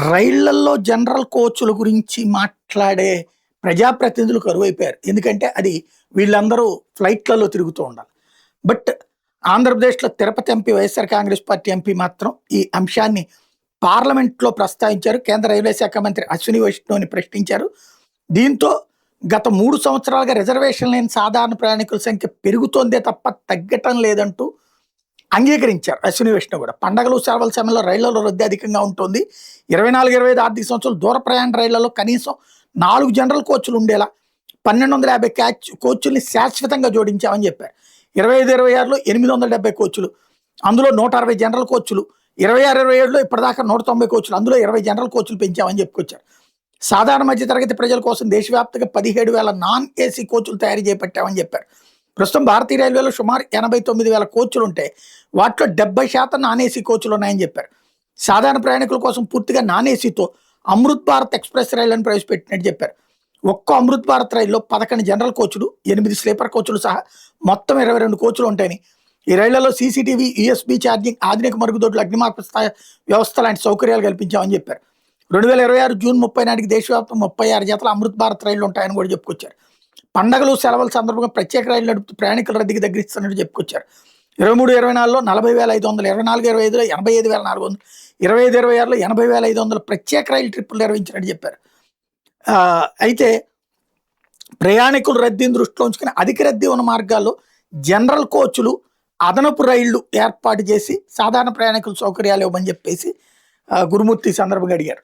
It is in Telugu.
రైళ్లల్లో జనరల్ కోచ్‌ల గురించి మాట్లాడే ప్రజాప్రతినిధులు కరువైపోయారు. ఎందుకంటే అది వీళ్ళందరూ ఫ్లైట్‌లలో తిరుగుతూ ఉండాలి. బట్ ఆంధ్రప్రదేశ్‌లో Tirupati MP YSR Congress party MP మాత్రం ఈ అంశాన్ని పార్లమెంట్‌లో ప్రస్తావించారు. కేంద్ర రైల్వే శాఖ మంత్రి అశ్విని వైష్ణవ్‌ని ప్రశ్నించారు. దీంతో గత 3 సంవత్సరాలుగా రిజర్వేషన్ లేని సాధారణ ప్రయాణికుల సంఖ్య పెరుగుతోందే తప్ప తగ్గటం లేదంటూ అంగీకరించారు అశ్విని వైష్ణవ్ కూడా. పండగలు, సెలవుల సమయంలో రైళ్లలో రద్దీ అధికంగా ఉంటుంది. 24, 25 ఆర్థిక సంవత్సరాలు దూర ప్రయాణ రైళ్లలో కనీసం 4 జనరల్ కోచ్‌లు ఉండేలా 1250 కోచ్‌ల్ని శాశ్వతంగా జోడించామని చెప్పారు. 25, 26లో 870 కోచ్‌లు, అందులో 160 జనరల్ కోచ్‌లు, 26, 27లో ఇప్పటిదాకా 190 కోచ్‌లు, అందులో 20 జనరల్ కోచ్‌లు పెంచామని చెప్పుకొచ్చారు. సాధారణ మధ్యతరగతి ప్రజల కోసం దేశవ్యాప్తంగా 17,000 నాన్ ఏసీ కోచ్‌లు తయారు చేపట్టామని చెప్పారు. ప్రస్తుతం భారతీయ రైల్వేలో సుమారు 89,000 కోచ్‌లు ఉంటే వాటిలో 70% నాన్ ఏసీ కోచ్‌లు ఉన్నాయని చెప్పారు. సాధారణ ప్రయాణికుల కోసం పూర్తిగా నాన్ ఏసీతో అమృత్ భారత్ ఎక్స్‌ప్రెస్ రైళ్లను ప్రవేశపెట్టినట్టు చెప్పారు. ఒక్కో అమృత్ భారత్ రైల్లో 11 జనరల్ కోచ్‌లు, 8 స్లీపర్ కోచ్‌లు సహా మొత్తం 22 కోచ్‌లు ఉంటాయని, ఈ రైళ్లలో సీసీటీవీ, యూఎస్బీ ఛార్జింగ్, ఆధునిక మరుగుదొడ్లు, అగ్నిమాపక వ్యవస్థ లాంటి సౌకర్యాలు కల్పించామని చెప్పారు. 2026 జూన్ 30 నాటికి దేశవ్యాప్తంగా 36 జతల అమృత్ భారత్ రైళ్లు ఉంటాయని కూడా చెప్పుకొచ్చారు. పండగలు, సెలవుల సందర్భంగా ప్రత్యేక రైళ్లు నడుపుతూ ప్రయాణికుల రద్దీకి తగ్గిస్తున్నట్టు చెప్పుకొచ్చారు. 23, 24లో 40,500, 24, 25లో 85,400, 25, 26లో 80,500 ప్రత్యేక రైలు ట్రిప్పులు నిర్వహించినట్టు చెప్పారు. అయితే ప్రయాణికుల రద్దీని దృష్టిలో ఉంచుకుని అధిక రద్దీ ఉన్న మార్గాల్లో జనరల్ కోచ్‌లు, అదనపు రైళ్లు ఏర్పాటు చేసి సాధారణ ప్రయాణికుల సౌకర్యాలు ఇవ్వమని చెప్పేసి గురుమూర్తి ఈ సందర్భంగా అడిగారు.